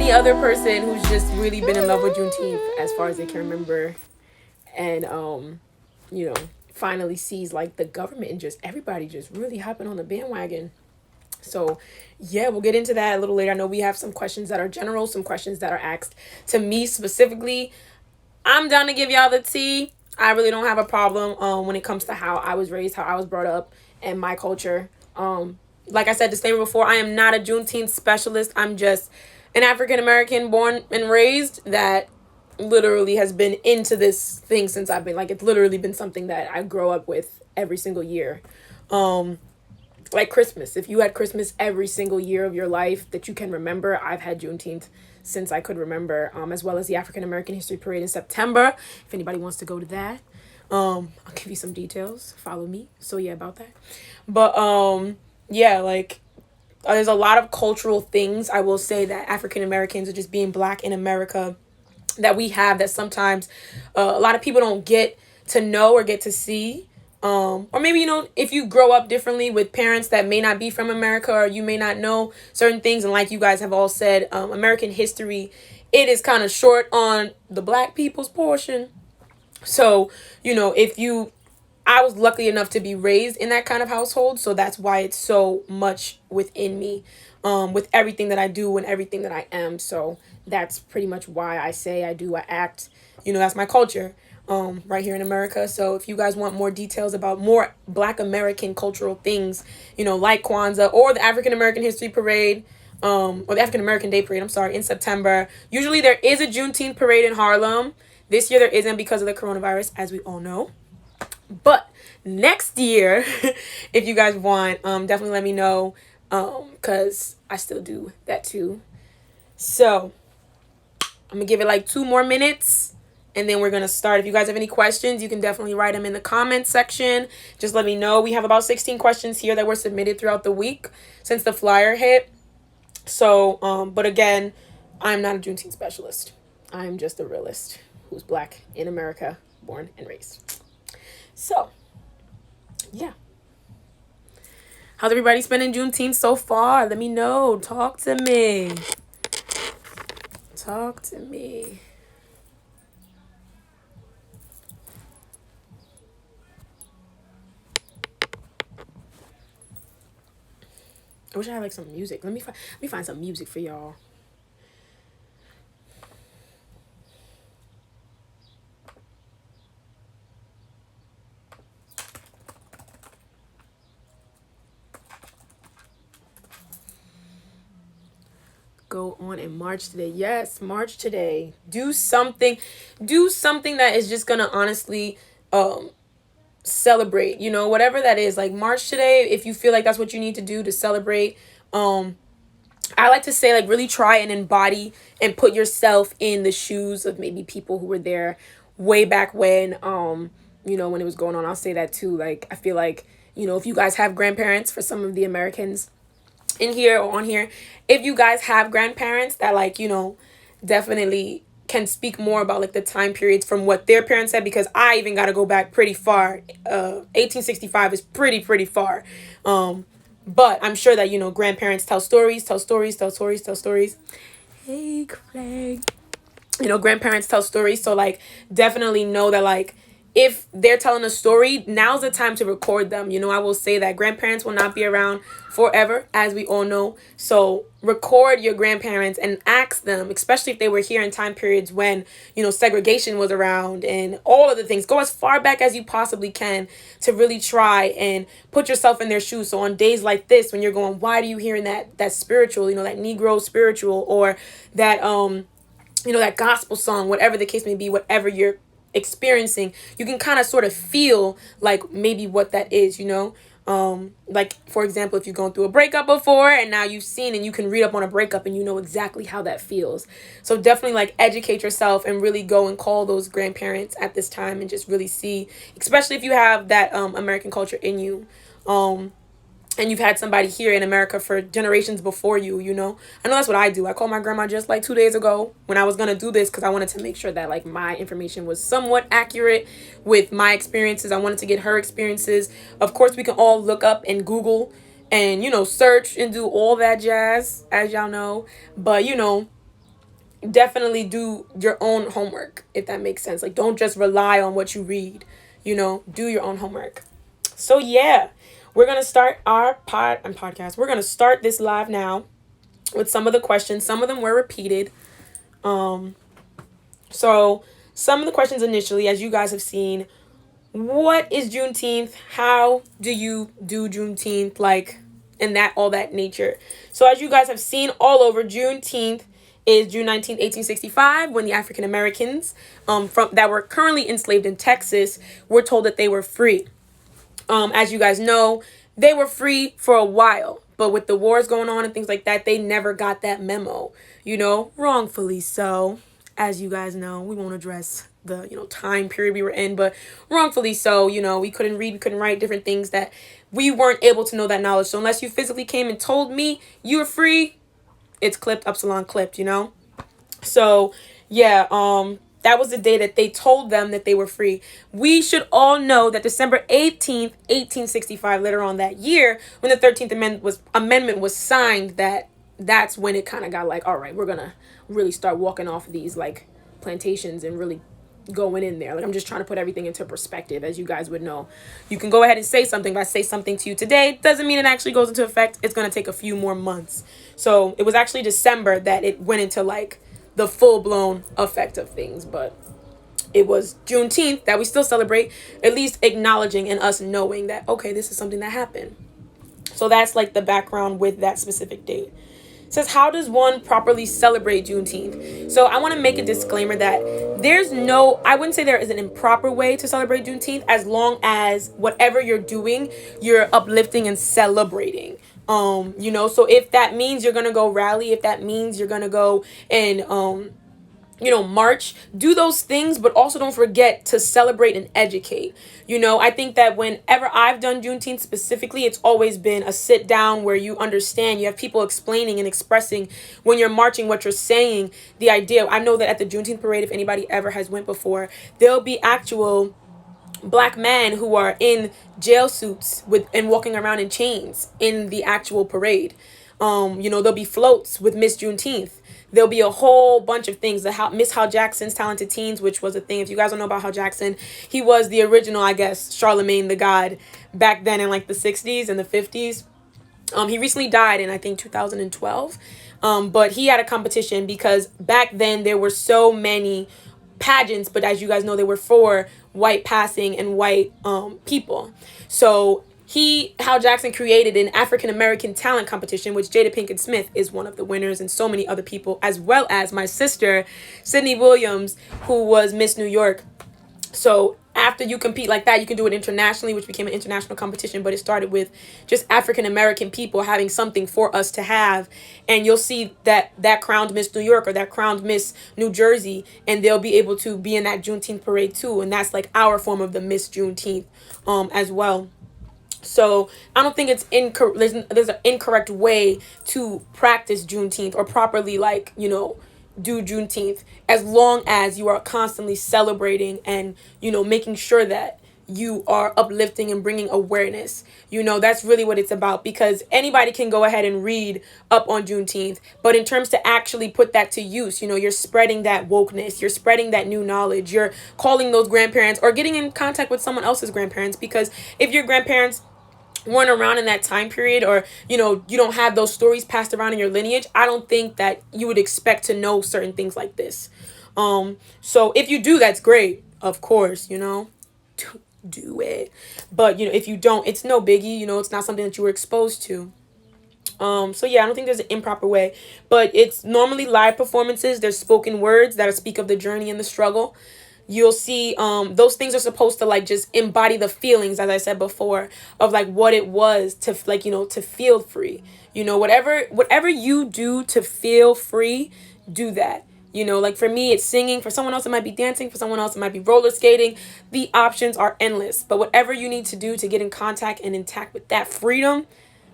any other person who's just really been in love with Juneteenth as far as they can remember, and you know, finally sees like the government and just everybody just really hopping on the bandwagon. So yeah, we'll get into that a little later. I know we have some questions that are general, some questions that are asked to me specifically. I'm down to give y'all the tea. I really don't have a problem when it comes to how I was raised, how I was brought up, and my culture. Like I said, disclaimer before, I am not a Juneteenth specialist. I'm just an African American born and raised that literally has been into this thing since I've been, like, it's literally been something that I grow up with every single year. Like Christmas. If you had Christmas every single year of your life that you can remember, I've had Juneteenth since I could remember, as well as the African American History Parade in September. If anybody wants to go to that, I'll give you some details. Follow me. So yeah, about that. But yeah, like there's a lot of cultural things I will say that African Americans, or just being black in America, that we have that sometimes a lot of people don't get to know or get to see. Or maybe, you know, if you grow up differently with parents that may not be from America, or you may not know certain things. And like you guys have all said, American history, it is kind of short on the black people's portion. So, you know, I was lucky enough to be raised in that kind of household. So that's why it's so much within me, with everything that I do and everything that I am. So that's pretty much why I say I do, I act, you know, that's my culture. Right here in America. So if you guys want more details about more Black American cultural things, you know, like Kwanzaa or the African American History Parade, or the African American Day Parade, I'm sorry, in September. Usually there is a Juneteenth parade in Harlem. This year there isn't because of the coronavirus, as we all know. But next year, if you guys want, definitely let me know, because I still do that too. So I'm gonna give it like 2 more minutes. And then we're going to start. If you guys have any questions, you can definitely write them in the comments section. Just let me know. We have about 16 questions here that were submitted throughout the week since the flyer hit. So, but again, I'm not a Juneteenth specialist. I'm just a realist who's black in America, born and raised. So, yeah. How's everybody spending Juneteenth so far? Let me know. Talk to me. Talk to me. I wish I had like some music. Let me find some music for y'all. Go on and march today. Yes, march today. Do something that is just gonna honestly celebrate, you know, whatever that is. Like, march today if you feel like that's what you need to do to celebrate. I like to say, like, really try and embody and put yourself in the shoes of maybe people who were there way back when, you know, when it was going on. I'll say that too. Like, I feel like, you know, if you guys have grandparents, for some of the Americans in here or on here, if you guys have grandparents that, like, you know, definitely can speak more about like the time periods from what their parents said, because I even got to go back pretty far. 1865 is pretty far. But I'm sure that, you know, grandparents tell stories. Hey, Craig. You know, grandparents tell stories. So, like, definitely know that, like, if they're telling a story, now's the time to record them. You know, I will say that grandparents will not be around forever, as we all know. So record your grandparents and ask them, especially if they were here in time periods when, you know, segregation was around and all of the things. Go as far back as you possibly can to really try and put yourself in their shoes. So on days like this, when you're going, why are you hearing that spiritual, you know, that Negro spiritual, or that, you know, that gospel song, whatever the case may be, whatever you're experiencing, you can kind of sort of feel like maybe what that is, you know. Like, for example, if you're going through a breakup before and now you've seen and you can read up on a breakup and you know exactly how that feels. So definitely, like, educate yourself and really go and call those grandparents at this time and just really see, especially if you have that American culture in you. And you've had somebody here in America for generations before you, you know. I know that's what I do. I called my grandma just like 2 days ago when I was going to do this, because I wanted to make sure that, like, my information was somewhat accurate with my experiences. I wanted to get her experiences. Of course, we can all look up and Google and, you know, search and do all that jazz, as y'all know. But, you know, definitely do your own homework, if that makes sense. Like, don't just rely on what you read, do your own homework. So yeah, we're gonna start our podcast. We're gonna start this live now with some of the questions. Some of them were repeated. So some of the questions initially, as you guys have seen, what is Juneteenth? How do you do Juneteenth? Like, and that, all that nature. So as you guys have seen all over, Juneteenth is June 19th, 1865, when the African Americans from that were currently enslaved in Texas were told that they were free. As you guys know, they were free for a while, but with the wars going on and things like that, they never got that memo, wrongfully so. As you guys know, we won't address the, time period we were in, but wrongfully so, we couldn't read, we couldn't write, different things that we weren't able to know that knowledge. So unless you physically came and told me you were free, it's clipped, upsilon clipped, So yeah, that was the day that they told them that they were free. We should all know that December 18th, 1865, later on that year, when the 13th Amendment was signed, that's when it kind of got like, all right, we're going to really start walking off these like plantations and really going in there. Like, I'm just trying to put everything into perspective, as you guys would know. You can go ahead and say something. If I say something to you today, doesn't mean it actually goes into effect. It's going to take a few more months. So it was actually December that it went into like the full-blown effect of things, but it was Juneteenth that we still celebrate, at least acknowledging and us knowing that, okay, this is something that happened. So that's like the background with that specific date. It says, how does one properly celebrate Juneteenth? So I want to make a disclaimer that I wouldn't say there is an improper way to celebrate Juneteenth, as long as whatever you're doing, you're uplifting and celebrating. So if that means you're going to go rally, if that means you're going to go and, march, do those things, but also don't forget to celebrate and educate. I think that whenever I've done Juneteenth specifically, it's always been a sit down where you understand, you have people explaining and expressing when you're marching what you're saying, the idea. I know that at the Juneteenth parade, if anybody ever has went before, there'll be actual Black men who are in jail suits and walking around in chains in the actual parade. There'll be floats with Miss Juneteenth. There'll be a whole bunch of things. Miss Hal Jackson's Talented Teens, which was a thing. If you guys don't know about Hal Jackson, he was the original, I guess, Charlemagne the God back then in like the 60s and the 50s. He recently died in, I think, 2012. But he had a competition because back then there were so many pageants, but as you guys know, they were for white passing and white people. So Hal Jackson created an African American talent competition, which Jada Pinkett Smith is one of the winners, and so many other people, as well as my sister, Sydney Williams, who was Miss New York. So after you compete like that, you can do it internationally, which became an international competition, but it started with just African American people having something for us to have. And you'll see that crowned Miss New York or that crowned Miss New Jersey, and they'll be able to be in that Juneteenth parade too. And that's like our form of the Miss Juneteenth as well. So I don't think it's incorrect. There's an incorrect way to practice Juneteenth or properly do Juneteenth, as long as you are constantly celebrating and, making sure that you are uplifting and bringing awareness. That's really what it's about, because anybody can go ahead and read up on Juneteenth. But in terms to actually put that to use, you're spreading that wokeness, you're spreading that new knowledge, you're calling those grandparents or getting in contact with someone else's grandparents, because if your grandparents weren't around in that time period, or you don't have those stories passed around in your lineage, I don't think that you would expect to know certain things like this. So if you do, that's great, of course, do it. But if you don't, it's no biggie. It's not something that you were exposed to. So yeah, I don't think there's an improper way, but it's normally live performances. There's spoken words that speak of the journey and the struggle. You'll see those things are supposed to just embody the feelings, as I said before, of what it was to to feel free. Whatever you do to feel free, do that. For me, it's singing. For someone else, it might be dancing. For someone else, it might be roller skating. The options are endless. But whatever you need to do to get in contact and intact with that freedom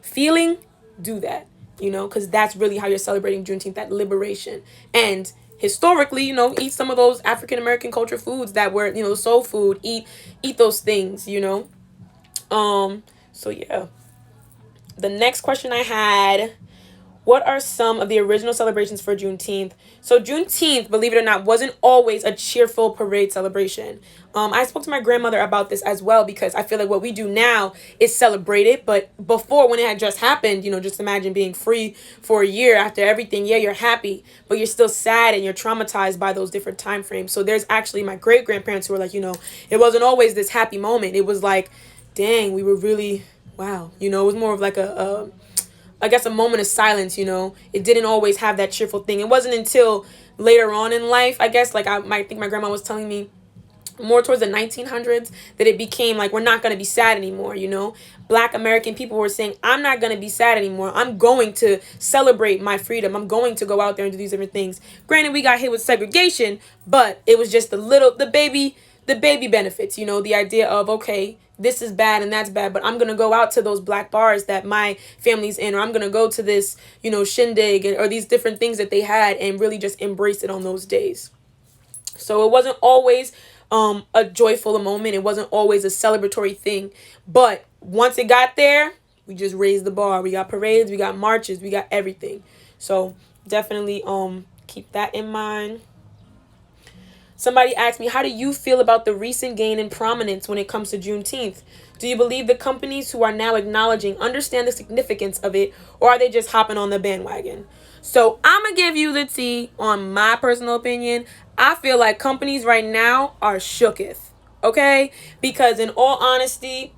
feeling, do that. Because that's really how you're celebrating Juneteenth, that liberation. And historically, eat some of those African American culture foods that were, soul food. Eat those things, So yeah. The next question I had What are some of the original celebrations for Juneteenth? So Juneteenth, believe it or not, wasn't always a cheerful parade celebration. I spoke to my grandmother about this as well because I feel like what we do now is celebrate it. But before, when it had just happened, just imagine being free for a year after everything. Yeah, you're happy, but you're still sad and you're traumatized by those different time frames. So there's actually my great grandparents who were like, it wasn't always this happy moment. It was like, dang, we were really, wow. It was more of like I guess a moment of silence. It didn't always have that cheerful thing. It wasn't until later on in life, I guess, like I think my grandma was telling me more towards the 1900s that it became like we're not going to be sad anymore. Black American people were saying, I'm not going to be sad anymore. I'm going to celebrate my freedom. I'm going to go out there and do these different things. Granted, we got hit with segregation, but it was just the baby benefits, the idea of, okay, this is bad and that's bad, but I'm going to go out to those black bars that my family's in, or I'm going to go to this, shindig, or these different things that they had, and really just embrace it on those days. So it wasn't always a joyful moment. It wasn't always a celebratory thing. But once it got there, we just raised the bar. We got parades, we got marches, we got everything. So definitely keep that in mind. Somebody asked me, how do you feel about the recent gain in prominence when it comes to Juneteenth? Do you believe the companies who are now acknowledging understand the significance of it, or are they just hopping on the bandwagon? So I'm going to give you the tea on my personal opinion. I feel like companies right now are shooketh, okay? Because in all honesty,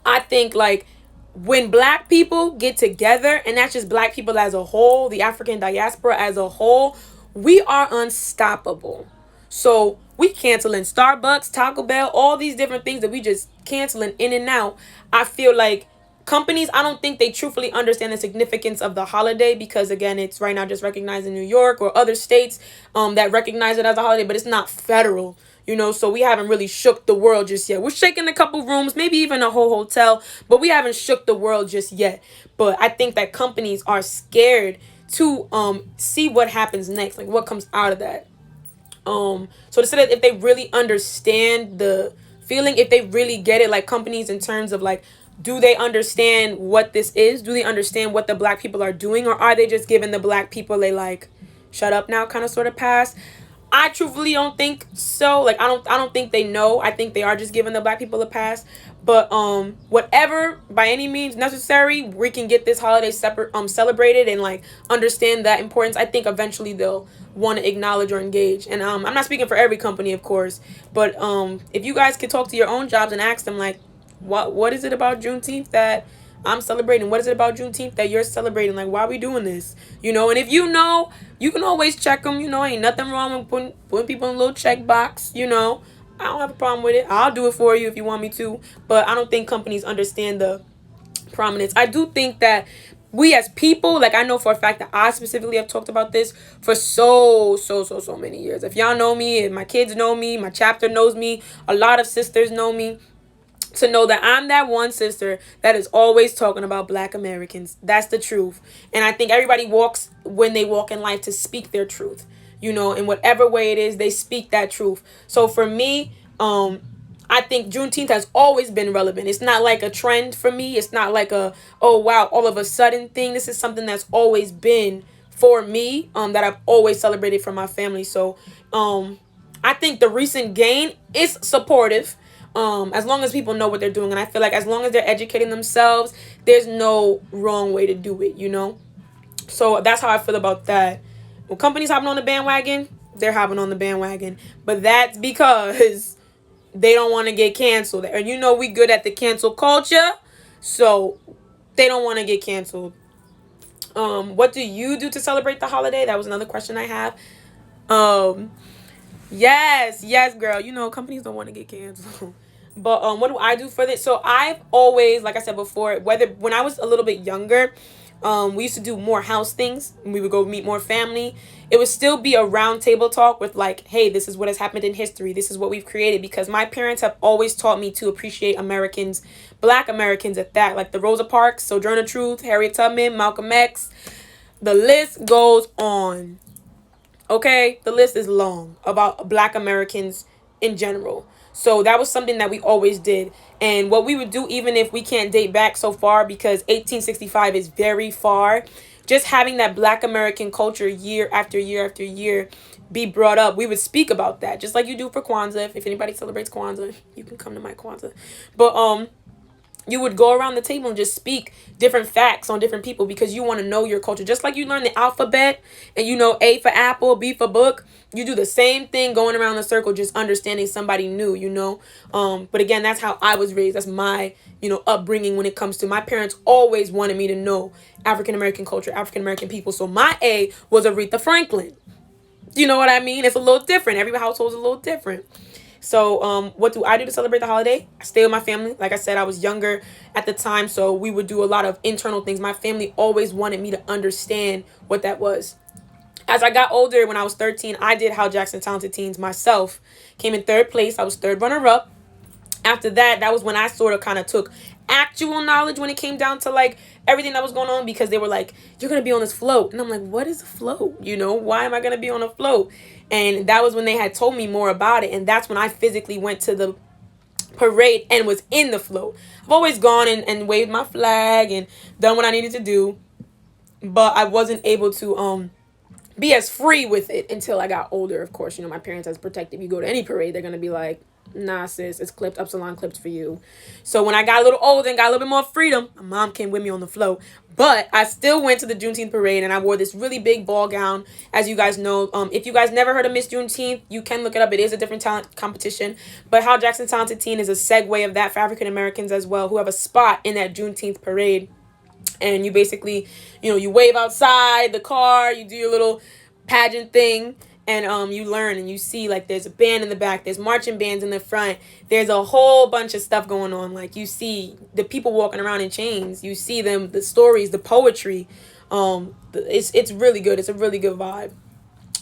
I think like when black people get together, and that's just black people as a whole, the African diaspora as a whole, we are unstoppable. So we canceling Starbucks, Taco Bell, all these different things that we just canceling in and out. I feel like companies, I don't think they truthfully understand the significance of the holiday because, again, it's right now just recognized in New York or other states that recognize it as a holiday, but it's not federal, so we haven't really shook the world just yet. We're shaking a couple rooms, maybe even a whole hotel, but we haven't shook the world just yet. But I think that companies are scared to see what happens next, like what comes out of that. So to say that if they really understand the feeling, if they really get it, like companies in terms of like, do they understand what this is? Do they understand what the black people are doing? Or are they just giving the black people a like, shut up now kind of sort of pass? I truthfully don't think so. Like, I don't think they know. I think they are just giving the black people a pass. But whatever, by any means necessary, we can get this holiday celebrated and like understand that importance. I think eventually they'll want to acknowledge or engage. And I'm not speaking for every company, of course, but if you guys could talk to your own jobs and ask them like, what is it about Juneteenth that I'm celebrating? What is it about Juneteenth that you're celebrating? Like, why are we doing this? And if you know, you can always check them. Ain't nothing wrong with putting people in a little check box. I don't have a problem with it. I'll do it for you if you want me to. But I don't think companies understand the prominence. I do think that we as people, like I know for a fact that I specifically have talked about this for so many years. If y'all know me, if my kids know me, my chapter knows me, a lot of sisters know me, to know that I'm that one sister that is always talking about black Americans. That's the truth. And I think everybody walks when they walk in life to speak their truth. In whatever way it is, they speak that truth. So for me, I think Juneteenth has always been relevant. It's not like a trend for me. It's not like a, oh, wow, all of a sudden thing. This is something that's always been for me, that I've always celebrated for my family. So I think the recent gain is supportive. As long as people know what they're doing. And I feel like as long as they're educating themselves, there's no wrong way to do it, So that's how I feel about that. When companies hopping on the bandwagon, they're hopping on the bandwagon. But that's because they don't want to get canceled. And we good at the cancel culture. So they don't want to get canceled. What do you do to celebrate the holiday? That was another question I have. Yes, girl. Companies don't want to get canceled. But what do I do for this? So I've always, like I said before, when I was a little bit younger, we used to do more house things. We would go meet more family. It would still be a round table talk with like, hey, this is what has happened in history. This is what we've created. Because my parents have always taught me to appreciate Americans, black Americans at that. Like the Rosa Parks, Sojourner Truth, Harriet Tubman, Malcolm X. The list goes on. Okay? The list is long about black Americans in general. So that was something that we always did. And what we would do, even if we can't date back so far, because 1865 is very far, just having that Black American culture year after year after year be brought up, we would speak about that, just like you do for Kwanzaa. If anybody celebrates Kwanzaa, you can come to my Kwanzaa. But you would go around the table and just speak different facts on different people, because you want to know your culture. Just like you learn the alphabet and you know A for apple, B for book, you do the same thing going around the circle, just understanding somebody new, But again, that's how I was raised. That's my, upbringing when it comes to, my parents always wanted me to know African American culture, African American people. So my A was Aretha Franklin. You know what I mean? It's a little different. Every household is a little different. So what do I do to celebrate the holiday? I stay with my family. Like I said, I was younger at the time, so we would do a lot of internal things. My family always wanted me to understand what that was. As I got older, when I was 13, I did Hal Jackson Talented Teens myself. Came in third place. I was third runner-up. After that, that was when I sort of kind of took actual knowledge when it came down to like everything that was going on, because they were like, you're going to be on this float. And I'm like, what is a float? Why am I going to be on a float? And that was when they had told me more about it. And that's when I physically went to the parade and was in the float. I've always gone and waved my flag and done what I needed to do, but I wasn't able to be as free with it until I got older. Of course, my parents as protective. You go to any parade, they're going to be like, nah, sis, it's clipped, Upsilon clipped for you. So when I got a little older and got a little bit more freedom, my mom came with me on the float. But I still went to the Juneteenth parade, and I wore this really big ball gown. As you guys know, if you guys never heard of Miss Juneteenth, you can look it up. It is a different talent competition. But Hal Jackson Talented Teen is a segue of that for African Americans as well, who have a spot in that Juneteenth parade. And you basically, you wave outside the car, you do your little pageant thing, and you learn and you see, like, there's a band in the back, there's marching bands in the front, there's a whole bunch of stuff going on. Like, you see the people walking around in chains, you see them, the stories, the poetry. It's really good. It's a really good vibe.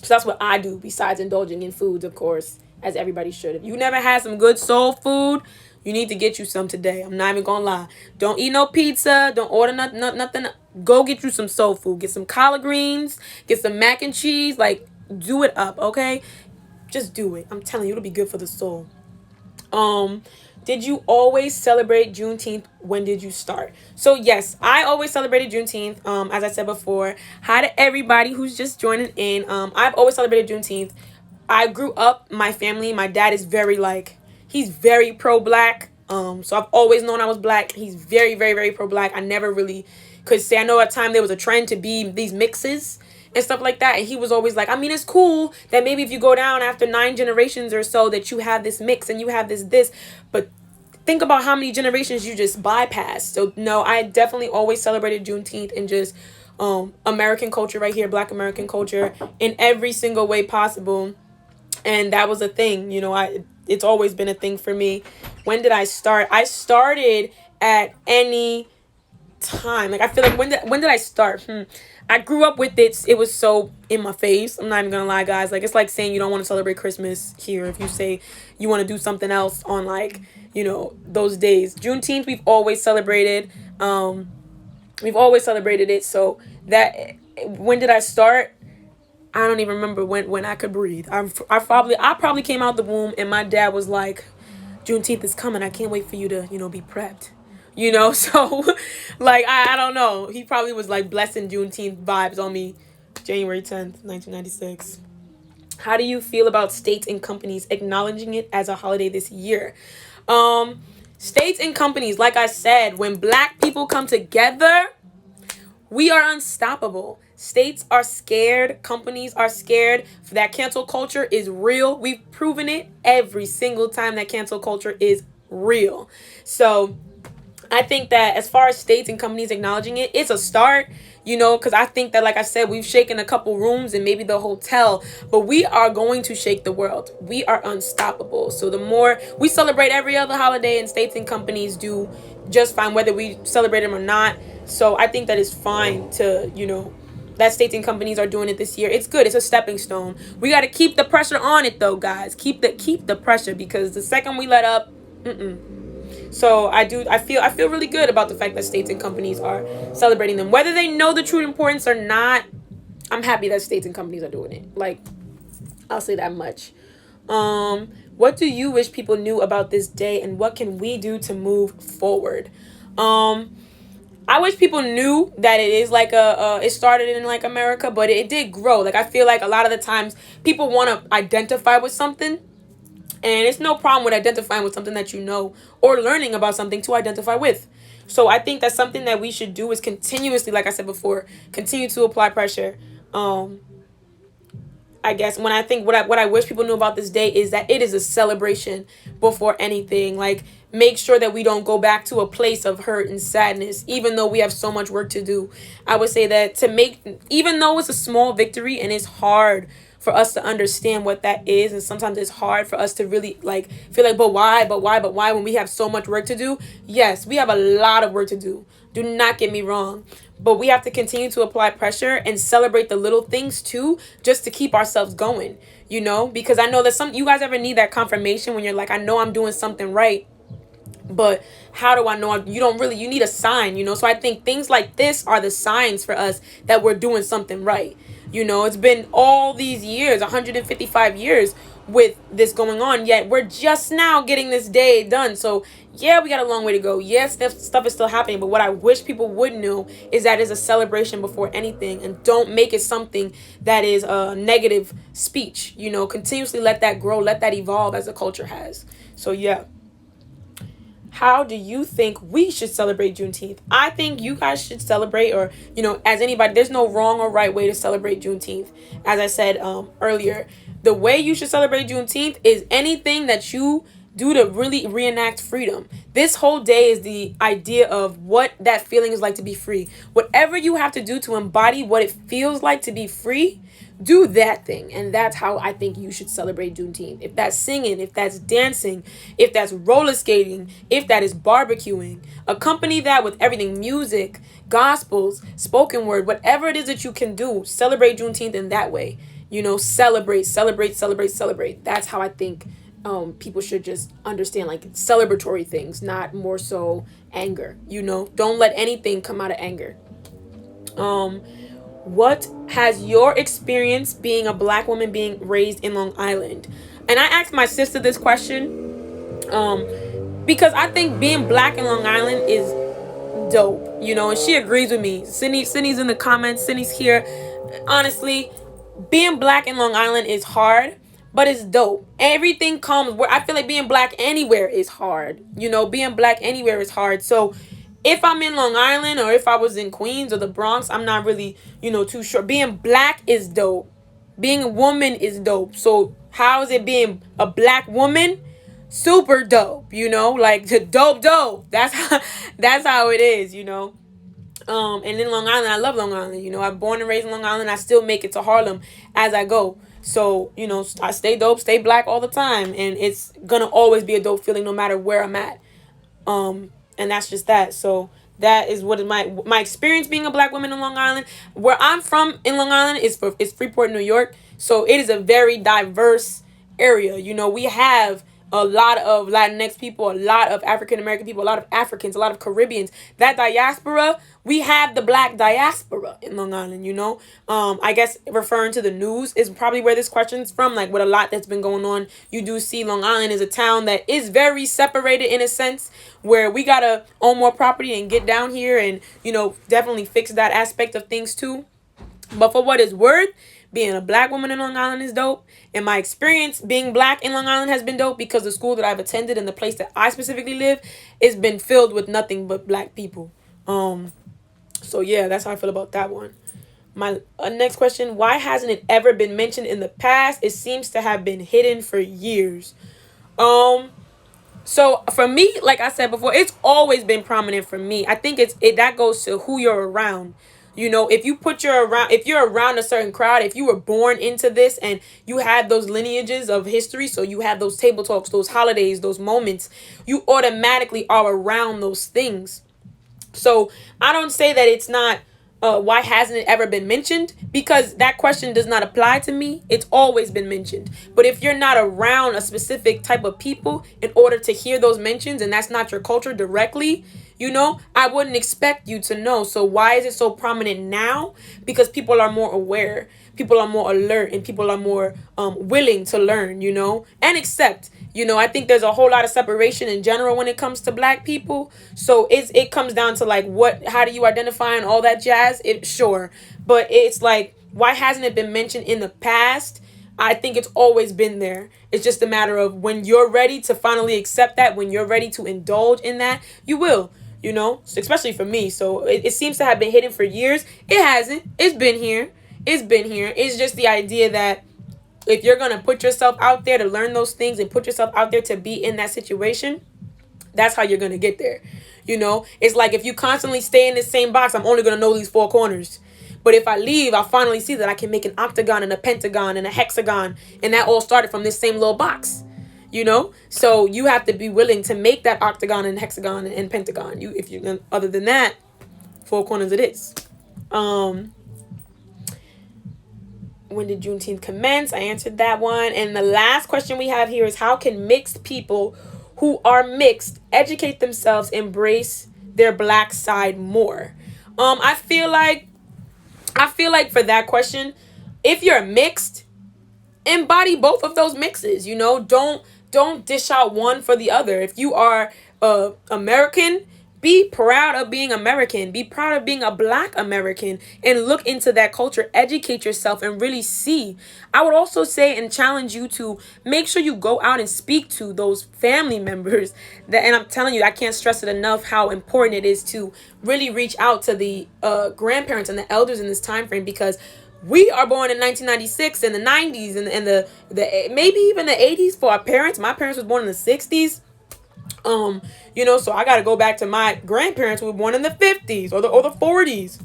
So that's what I do, besides indulging in foods, of course, as everybody should. If you never had some good soul food, you need to get you some today. I'm not even gonna lie. Don't eat no pizza. Don't order nothing. Go get you some soul food. Get some collard greens. Get some mac and cheese. Like, do it up, okay? Just do it. I'm telling you, it'll be good for the soul. Did you always celebrate Juneteenth? When did you start? So yes, I always celebrated Juneteenth. As I said before, hi to everybody who's just joining in. I've always celebrated Juneteenth. I grew up, my family, my dad is he's very pro-black. So I've always known I was black. He's very, very, very pro-black. I never really could say. I know at time there was a trend to be these mixes and stuff like that. And he was always like, I mean, it's cool that maybe if you go down after 9 generations or so that you have this mix and you have this. But think about how many generations you just bypassed. So no, I definitely always celebrated Juneteenth and just American culture right here, Black American culture in every single way possible. And that was a thing, it's always been a thing for me. When did I start? I started at any time. Like, I feel like when did I start? I grew up with it. It was so in my face. I'm not even gonna lie, guys. Like, it's like saying you don't want to celebrate Christmas here if you say you want to do something else on, like, those days. Juneteenth, we've always celebrated. We've always celebrated it. So that, when did I start? I don't even remember when I could breathe. I probably came out the womb and my dad was like, Juneteenth is coming. I can't wait for you to, be prepped. So like, I don't know. He probably was like blessing Juneteenth vibes on me. January 10th, 1996. How do you feel about states and companies acknowledging it as a holiday this year? States and companies, like I said, when Black people come together, we are unstoppable. States are scared. Companies are scared. That cancel culture is real. We've proven it every single time that cancel culture is real. So I think that as far as states and companies acknowledging it, it's a start, because I think that, like I said, we've shaken a couple rooms and maybe the hotel, but we are going to shake the world. We are unstoppable. So the more we celebrate every other holiday, and states and companies do just fine, whether we celebrate them or not. So I think that it's fine to, that states and companies are doing it this year. It's good. It's a stepping stone. We got to keep the pressure on it, though, guys. Keep the pressure, because the second we let up, So I feel really good about the fact that states and companies are celebrating them. Whether they know the true importance or not, I'm happy that states and companies are doing it. Like, I'll say that much. What do you wish people knew about this day, and what can we do to move forward? I I wish people knew that it is like it started in like America, but it did grow. Like, I feel like a lot of the times people want to identify with something, and it's no problem with identifying with something that you know, or learning about something to identify with. So I think that's something that we should do, is continuously, like I said before, continue to apply pressure. I guess when I think what I wish people knew about this day is that it is a celebration before anything. Like, make sure that we don't go back to a place of hurt and sadness, even though we have so much work to do. I would say that even though it's a small victory and it's hard for us to understand what that is, and sometimes it's hard for us to really like feel like, but why when we have so much work to do. Yes, we have a lot of work to do. Do not get me wrong. But we have to continue to apply pressure and celebrate the little things too, just to keep ourselves going, because I know that some you guys ever need that confirmation when you're like, I know I'm doing something right, but how do I know? You need a sign. So I think things like this are the signs for us that we're doing something right. It's been all these years, 155 years with this going on, yet we're just now getting this day done. So yeah, we got a long way to go. Yes, stuff is still happening, but what I wish people would know is that it's a celebration before anything, and don't make it something that is a negative speech. Continuously let that grow, let that evolve as the culture has. So yeah. How do you think we should celebrate Juneteenth? I think you guys should celebrate, or, as anybody, there's no wrong or right way to celebrate Juneteenth. As I said earlier, the way you should celebrate Juneteenth is anything that you do to really reenact freedom. This whole day is the idea of what that feeling is like to be free. Whatever you have to do to embody what it feels like to be free, do that thing. And that's how I think you should celebrate Juneteenth. If that's singing, if that's dancing, if that's roller skating, if that is barbecuing, accompany that with everything: music, gospels, spoken word, whatever it is that you can do, celebrate Juneteenth in that way. Celebrate. That's how I think people should just understand, like, celebratory things, not more so anger. Don't let anything come out of anger. What has your experience being a Black woman being raised in Long Island? And I asked my sister this question because I think being Black in Long Island is dope, and she agrees with me. Sydney's in the comments. Sydney's here. Honestly, being Black in Long Island is hard, but it's dope. Everything comes where I feel like being Black anywhere is hard. Being Black anywhere is hard. So if I'm in Long Island, or if I was in Queens or the Bronx, I'm not really, too sure. Being Black is dope. Being a woman is dope. So how is it being a Black woman? Super dope, like dope. That's how it is, and in Long Island, I love Long Island. I'm born and raised in Long Island. I still make it to Harlem as I go. So, I stay dope, stay Black all the time. And it's gonna always be a dope feeling no matter where I'm at. And that's just that. So that is what is my experience being a Black woman in Long Island. Where I'm from in Long Island is Freeport, New York. So it is a very diverse area. We have a lot of Latinx people, a lot of African American people, a lot of Africans, a lot of Caribbeans. That diaspora, we have the Black diaspora in Long Island, I guess referring to the news is probably where this question's from. Like, with a lot that's been going on, you do see Long Island is a town that is very separated in a sense, where we gotta own more property and get down here and, definitely fix that aspect of things too. But for what it's worth, being a Black woman in Long Island is dope. And my experience being Black in Long Island has been dope, because the school that I've attended and the place that I specifically live has been filled with nothing but Black people. So yeah, that's how I feel about that one. My next question: why hasn't it ever been mentioned in the past? It seems to have been hidden for years. So for me, like I said before, it's always been prominent for me. I think that goes to who you're around. If you're around a certain crowd, if you were born into this and you had those lineages of history, so you have those table talks, those holidays, those moments, you automatically are around those things. So I don't say that it's not, why hasn't it ever been mentioned? Because that question does not apply to me. It's always been mentioned. But if you're not around a specific type of people in order to hear those mentions, and that's not your culture directly, I wouldn't expect you to know. So why is it so prominent now? Because people are more aware, people are more alert, and people are more willing to learn, and accept. You know, I think there's a whole lot of separation in general when it comes to black people. So it comes down to like how do you identify and all that jazz? Sure. But it's like, why hasn't it been mentioned in the past? I think it's always been there. It's just a matter of when you're ready to finally accept that, when you're ready to indulge in that, you will, you know, especially for me. So it seems to have been hidden for years. It hasn't. It's been here. It's been here. It's just the idea that if you're going to put yourself out there to learn those things and put yourself out there to be in that situation, that's how you're going to get there. You know, it's like if you constantly stay in the same box, I'm only going to know these four corners. But if I leave, I'll finally see that I can make an octagon and a pentagon and a hexagon. And that all started from this same little box, you know? So you have to be willing to make that octagon and hexagon and pentagon. Other than that, four corners it is. When did Juneteenth commence? I answered that one. And the last question we have here is, how can mixed people who are mixed educate themselves, embrace their black side more? I feel like for that question, if you're mixed, embody both of those mixes, you know? Don't dish out one for the other. If you are American, be proud of being American. Be proud of being a black American and look into that culture, educate yourself and really see. I would also say and challenge you to make sure you go out and speak to those family members and I'm telling you, I can't stress it enough how important it is to really reach out to the grandparents and the elders in this time frame, because we are born in 1996 and the 90s and the maybe even the 80s for our parents. My parents was born in the 60s. You know, so I got to go back to my grandparents who were born in the 50s or the 40s.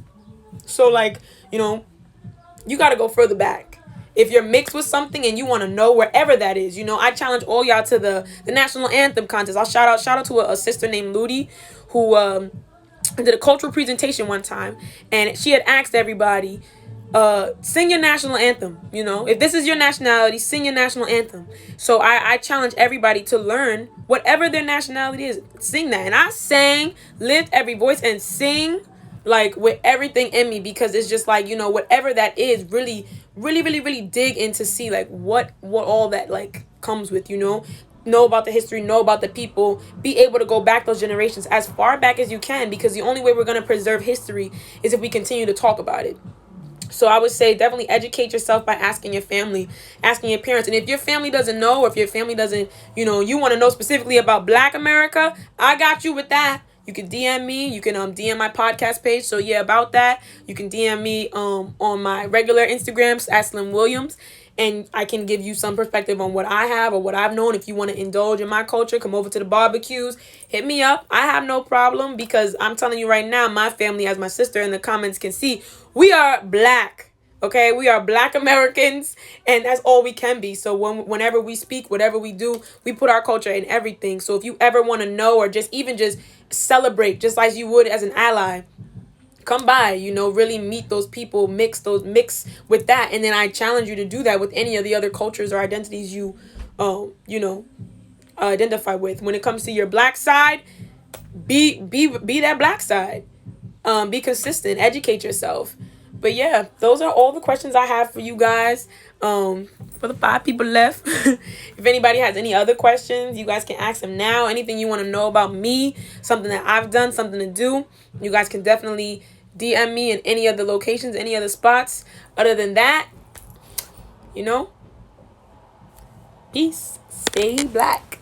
So like, you know, you got to go further back. If you're mixed with something and you want to know wherever that is, you know, I challenge all y'all to the national anthem contest. I'll shout out to a sister named Ludi who did a cultural presentation one time, and she had asked everybody, sing your national anthem. You know, if this is your nationality, sing your national anthem. So I challenge everybody to learn whatever their nationality is, sing that. And I sang, lift every voice and sing like with everything in me, because it's just like, you know, whatever that is, really dig in to see like what all that like comes with, you know about the history, know about the people, be able to go back those generations as far back as you can, because the only way we're going to preserve history is if we continue to talk about it. So I would say definitely educate yourself by asking your family, asking your parents. And if your family doesn't know, or if your family doesn't, you know, you want to know specifically about Black America, I got you with that. You can DM me. You can DM my podcast page. So yeah, about that, you can DM me on my regular Instagram at Slim Williams. And I can give you some perspective on what I have or what I've known. If you want to indulge in my culture, come over to the barbecues, hit me up. I have no problem, because I'm telling you right now, my family, as my sister in the comments can see, we are Black. Okay, we are Black Americans, and that's all we can be. So whenever we speak, whatever we do, we put our culture in everything. So if you ever want to know, or just celebrate, just like you would as an ally, come by, you know, really meet those people, mix with that. And then I challenge you to do that with any of the other cultures or identities you identify with. When it comes to your Black side, be that Black side. Be consistent, educate yourself. But yeah, those are all the questions I have for you guys. For the 5 people left, if anybody has any other questions, you guys can ask them now. Anything you want to know about me, something that I've done, something to do, you guys can definitely DM me in any other locations, any other spots. Other than that, you know, peace. Stay Black.